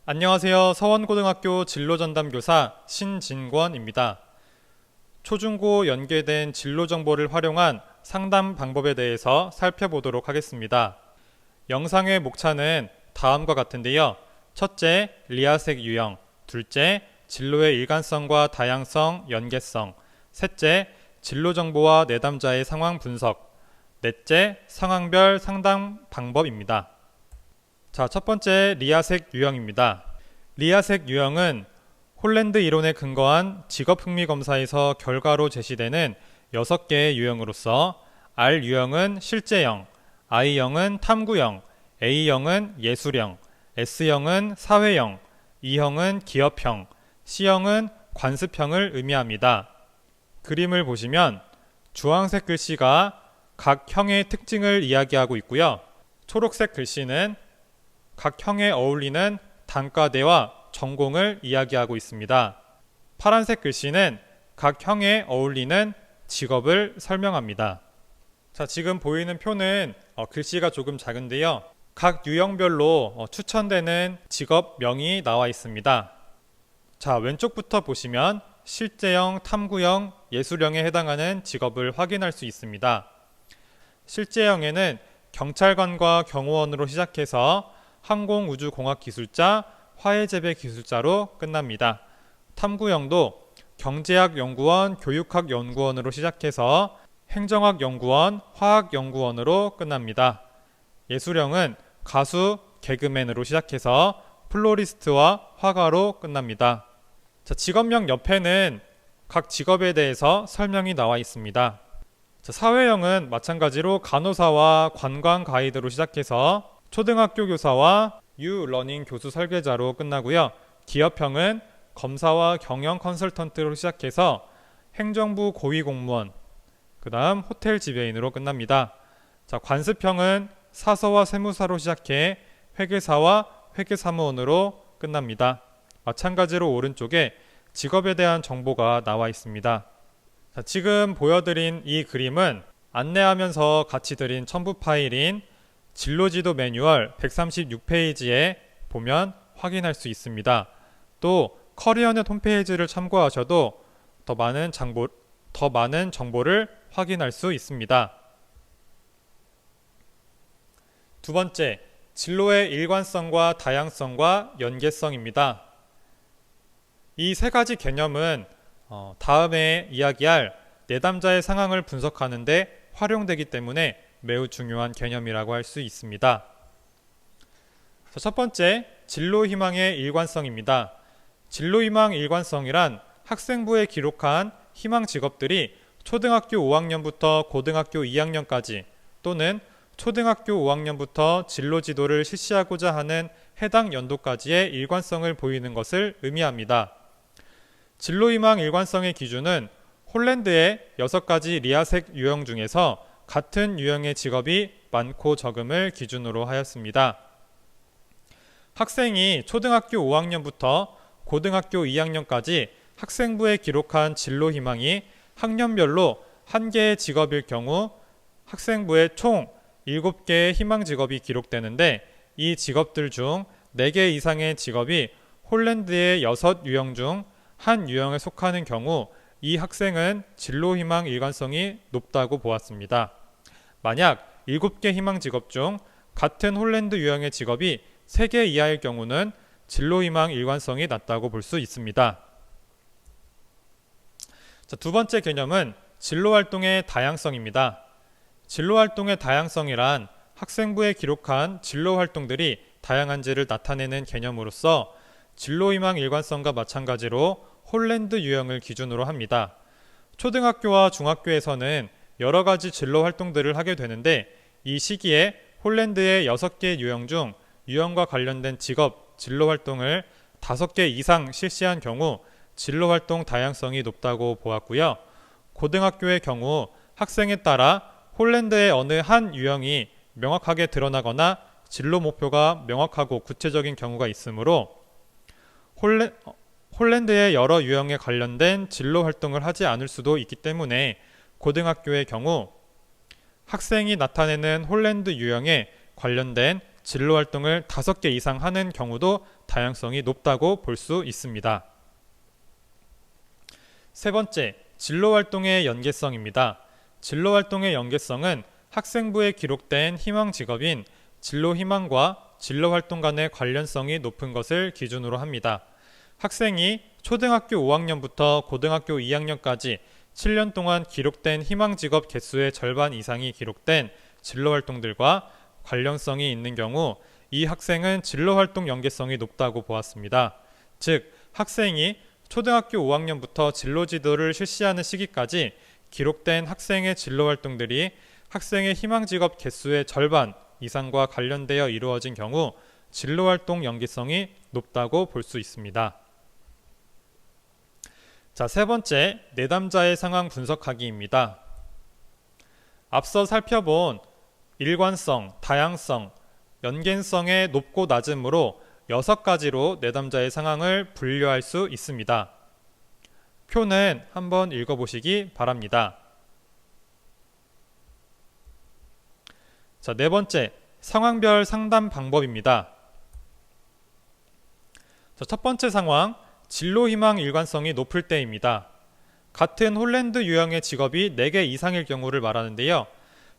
안녕하세요. 서원고등학교 진로전담교사 신진권입니다. 초중고 연계된 진로 정보를 활용한 상담 방법에 대해서 살펴보도록 하겠습니다. 영상의 목차는 다음과 같은데요. 첫째, 리아색 유형. 둘째, 진로의 일관성과 다양성, 연계성. 셋째, 진로 정보와 내담자의 상황 분석. 넷째, 상황별 상담 방법입니다. 자, 첫 번째 리아색 유형입니다. 리아색 유형은 홀랜드 이론에 근거한 직업 흥미 검사에서 결과로 제시되는 6개의 유형으로서 R 유형은 실제형, I형은 탐구형, A형은 예술형, S형은 사회형, E형은 기업형, C형은 관습형을 의미합니다. 그림을 보시면 주황색 글씨가 각 형의 특징을 이야기하고 있고요. 초록색 글씨는 각 형에 어울리는 단과대와 전공을 이야기하고 있습니다. 파란색 글씨는 각 형에 어울리는 직업을 설명합니다. 자, 지금 보이는 표는 글씨가 조금 작은데요. 각 유형별로 추천되는 직업명이 나와 있습니다. 자, 왼쪽부터 보시면 실제형, 탐구형, 예술형에 해당하는 직업을 확인할 수 있습니다. 실제형에는 경찰관과 경호원으로 시작해서 항공우주공학기술자, 화해재배기술자로 끝납니다. 탐구형도 경제학연구원, 교육학연구원으로 시작해서 행정학연구원, 화학연구원으로 끝납니다. 예술형은 가수, 개그맨으로 시작해서 플로리스트와 화가로 끝납니다. 자, 직업명 옆에는 각 직업에 대해서 설명이 나와 있습니다. 자, 사회형은 마찬가지로 간호사와 관광 가이드로 시작해서 초등학교 교사와 유러닝 교수 설계자로 끝나고요. 기업형은 검사와 경영 컨설턴트로 시작해서 행정부 고위공무원, 그 다음 호텔 지배인으로 끝납니다. 자, 관습형은 사서와 세무사로 시작해 회계사와 회계사무원으로 끝납니다. 마찬가지로 오른쪽에 직업에 대한 정보가 나와 있습니다. 자, 지금 보여드린 이 그림은 안내하면서 같이 드린 첨부 파일인 진로지도 매뉴얼 136페이지에 보면 확인할 수 있습니다. 또 커리어넷 홈페이지를 참고하셔도 더 많은 정보를 확인할 수 있습니다. 두 번째, 진로의 일관성과 다양성과 연계성입니다. 이 세 가지 개념은 다음에 이야기할 내담자의 상황을 분석하는 데 활용되기 때문에 매우 중요한 개념이라고 할 수 있습니다. 첫 번째, 진로희망의 일관성입니다. 진로희망 일관성이란 학생부에 기록한 희망 직업들이 초등학교 5학년부터 고등학교 2학년까지 또는 초등학교 5학년부터 진로지도를 실시하고자 하는 해당 연도까지의 일관성을 보이는 것을 의미합니다. 진로희망 일관성의 기준은 홀랜드의 6가지 리아색 유형 중에서 같은 유형의 직업이 많고 적음을 기준으로 하였습니다. 학생이 초등학교 5학년부터 고등학교 2학년까지 학생부에 기록한 진로희망이 학년별로 1개의 직업일 경우 학생부에 총 7개의 희망 직업이 기록되는데 이 직업들 중 4개 이상의 직업이 홀랜드의 6유형 중 한 유형에 속하는 경우 이 학생은 진로희망 일관성이 높다고 보았습니다. 만약 7개 희망 직업 중 같은 홀랜드 유형의 직업이 3개 이하일 경우는 진로희망 일관성이 낮다고 볼 수 있습니다. 자, 두 번째 개념은 진로활동의 다양성입니다. 진로활동의 다양성이란 학생부에 기록한 진로활동들이 다양한지를 나타내는 개념으로서 진로희망 일관성과 마찬가지로 홀랜드 유형을 기준으로 합니다. 초등학교와 중학교에서는 여러 가지 진로 활동들을 하게 되는데 이 시기에 홀랜드의 6개 유형 중 유형과 관련된 직업, 진로 활동을 5개 이상 실시한 경우 진로 활동 다양성이 높다고 보았고요. 고등학교의 경우 학생에 따라 홀랜드의 어느 한 유형이 명확하게 드러나거나 진로 목표가 명확하고 구체적인 경우가 있으므로 홀랜드의 여러 유형에 관련된 진로 활동을 하지 않을 수도 있기 때문에 고등학교의 경우 학생이 나타내는 홀랜드 유형에 관련된 진로 활동을 5개 이상 하는 경우도 다양성이 높다고 볼 수 있습니다. 세 번째, 진로 활동의 연계성입니다. 진로 활동의 연계성은 학생부에 기록된 희망 직업인 진로 희망과 진로 활동 간의 관련성이 높은 것을 기준으로 합니다. 학생이 초등학교 5학년부터 고등학교 2학년까지 7년 동안 기록된 희망 직업 개수의 절반 이상이 기록된 진로 활동들과 관련성이 있는 경우 이 학생은 진로 활동 연계성이 높다고 보았습니다. 즉, 학생이 초등학교 5학년부터 진로 지도를 실시하는 시기까지 기록된 학생의 진로 활동들이 학생의 희망 직업 개수의 절반 이상과 관련되어 이루어진 경우 진로 활동 연계성이 높다고 볼 수 있습니다. 자, 세 번째, 내담자의 상황 분석하기입니다. 앞서 살펴본 일관성, 다양성, 연계성의 높고 낮음으로 6가지로 내담자의 상황을 분류할 수 있습니다. 표는 한번 읽어보시기 바랍니다. 자, 네 번째, 상황별 상담 방법입니다. 자, 첫 번째 상황, 진로 희망 일관성이 높을 때입니다. 같은 홀랜드 유형의 직업이 4개 이상일 경우를 말하는데요.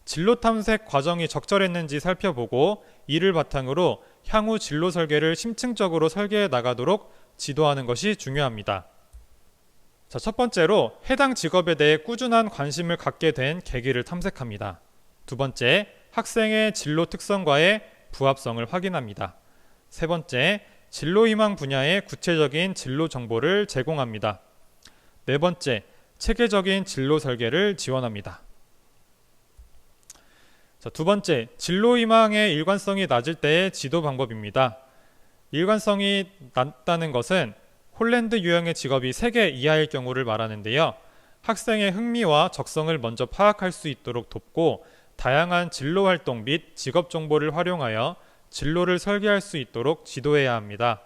진로 탐색 과정이 적절했는지 살펴보고 이를 바탕으로 향후 진로 설계를 심층적으로 설계해 나가도록 지도하는 것이 중요합니다. 자, 첫 번째로 해당 직업에 대해 꾸준한 관심을 갖게 된 계기를 탐색합니다. 두 번째, 학생의 진로 특성과의 부합성을 확인합니다. 세 번째, 진로 희망 분야의 구체적인 진로 정보를 제공합니다. 네 번째, 체계적인 진로 설계를 지원합니다. 자, 두 번째, 진로 희망의 일관성이 낮을 때의 지도 방법입니다. 일관성이 낮다는 것은 홀랜드 유형의 직업이 3개 이하일 경우를 말하는데요. 학생의 흥미와 적성을 먼저 파악할 수 있도록 돕고 다양한 진로 활동 및 직업 정보를 활용하여 진로를 설계할 수 있도록 지도해야 합니다.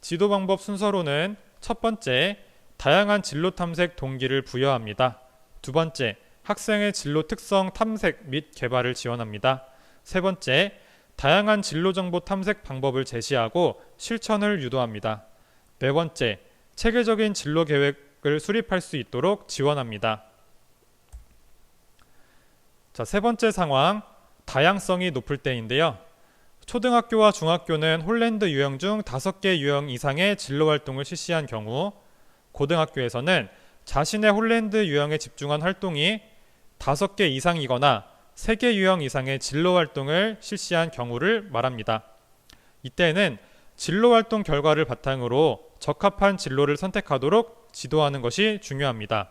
지도 방법 순서로는 첫 번째, 다양한 진로 탐색 동기를 부여합니다. 두 번째, 학생의 진로 특성 탐색 및 개발을 지원합니다. 세 번째, 다양한 진로 정보 탐색 방법을 제시하고 실천을 유도합니다. 네 번째, 체계적인 진로 계획을 수립할 수 있도록 지원합니다. 자, 세 번째 상황, 다양성이 높을 때인데요. 초등학교와 중학교는 홀랜드 유형 중 5개 유형 이상의 진로 활동을 실시한 경우, 고등학교에서는 자신의 홀랜드 유형에 집중한 활동이 5개 이상이거나 3개 유형 이상의 진로 활동을 실시한 경우를 말합니다. 이때는 진로 활동 결과를 바탕으로 적합한 진로를 선택하도록 지도하는 것이 중요합니다.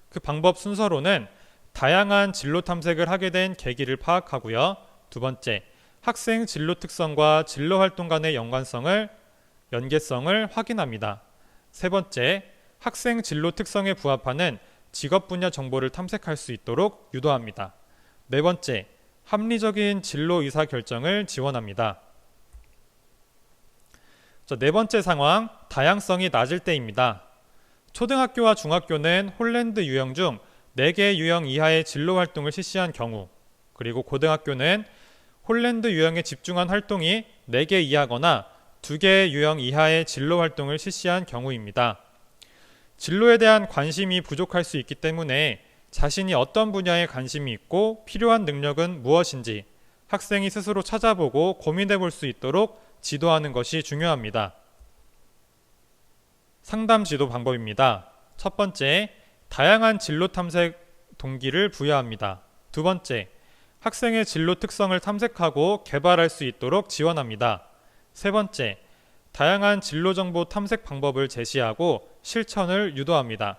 그 방법 순서로는 다양한 진로 탐색을 하게 된 계기를 파악하고요. 두 번째, 학생 진로 특성과 진로 활동 간의 연계성을 확인합니다. 세 번째, 학생 진로 특성에 부합하는 직업 분야 정보를 탐색할 수 있도록 유도합니다. 네 번째, 합리적인 진로 의사 결정을 지원합니다. 자, 네 번째 상황, 다양성이 낮을 때입니다. 초등학교와 중학교는 홀랜드 유형 중 4개 유형 이하의 진로 활동을 실시한 경우, 그리고 고등학교는 홀랜드 유형에 집중한 활동이 4개 이하거나 2개 유형 이하의 진로 활동을 실시한 경우입니다. 진로에 대한 관심이 부족할 수 있기 때문에 자신이 어떤 분야에 관심이 있고 필요한 능력은 무엇인지 학생이 스스로 찾아보고 고민해 볼 수 있도록 지도하는 것이 중요합니다. 상담 지도 방법입니다. 첫 번째, 다양한 진로 탐색 동기를 부여합니다. 두 번째, 학생의 진로 특성을 탐색하고 개발할 수 있도록 지원합니다. 세 번째, 다양한 진로 정보 탐색 방법을 제시하고 실천을 유도합니다.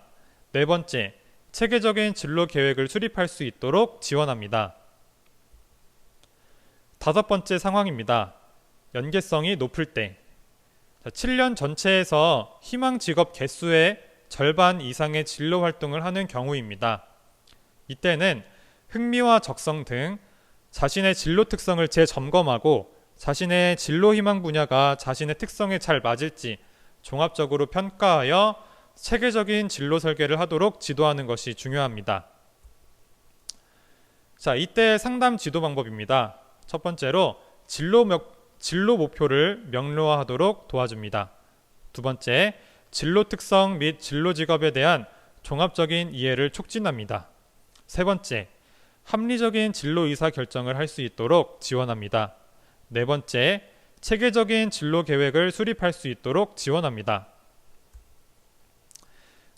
네 번째, 체계적인 진로 계획을 수립할 수 있도록 지원합니다. 다섯 번째 상황입니다. 연계성이 높을 때. 7년 전체에서 희망 직업 개수의 절반 이상의 진로 활동을 하는 경우입니다. 이때는 흥미와 적성 등 자신의 진로 특성을 재점검하고 자신의 진로 희망 분야가 자신의 특성에 잘 맞을지 종합적으로 평가하여 체계적인 진로 설계를 하도록 지도하는 것이 중요합니다. 자, 이때 상담 지도 방법입니다. 첫 번째로 진로 목표를 명료화하도록 도와줍니다. 두 번째, 진로 특성 및 진로 직업에 대한 종합적인 이해를 촉진합니다. 세 번째, 합리적인 진로 의사 결정을 할 수 있도록 지원합니다. 네 번째, 체계적인 진로 계획을 수립할 수 있도록 지원합니다.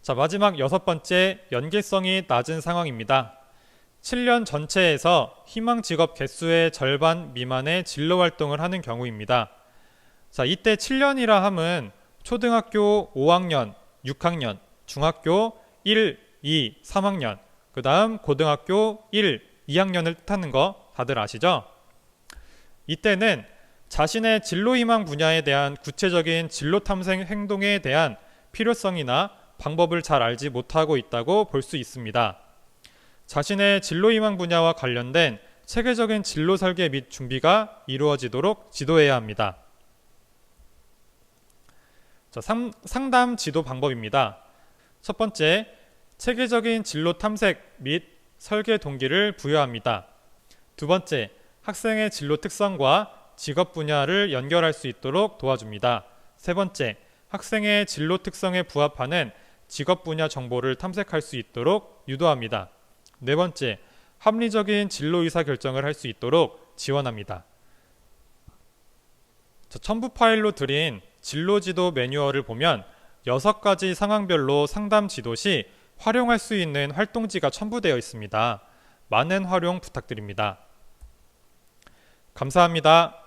자, 마지막 여섯 번째, 연계성이 낮은 상황입니다. 7년 전체에서 희망 직업 개수의 절반 미만의 진로 활동을 하는 경우입니다. 자, 이때 7년이라 함은 초등학교 5학년, 6학년, 중학교 1, 2, 3학년, 그 다음 고등학교 1, 2학년을 뜻하는 거 다들 아시죠? 이때는 자신의 진로 희망 분야에 대한 구체적인 진로 탐색 행동에 대한 필요성이나 방법을 잘 알지 못하고 있다고 볼 수 있습니다. 자신의 진로 희망 분야와 관련된 체계적인 진로 설계 및 준비가 이루어지도록 지도해야 합니다. 자, 상담 지도 방법입니다. 첫 번째, 체계적인 진로 탐색 및 설계 동기를 부여합니다. 두 번째, 학생의 진로 특성과 직업 분야를 연결할 수 있도록 도와줍니다. 세 번째, 학생의 진로 특성에 부합하는 직업 분야 정보를 탐색할 수 있도록 유도합니다. 네 번째, 합리적인 진로 의사 결정을 할 수 있도록 지원합니다. 첨부 파일로 드린 진로 지도 매뉴얼을 보면 6가지 상황별로 상담 지도 시 활용할 수 있는 활동지가 첨부되어 있습니다. 많은 활용 부탁드립니다. 감사합니다.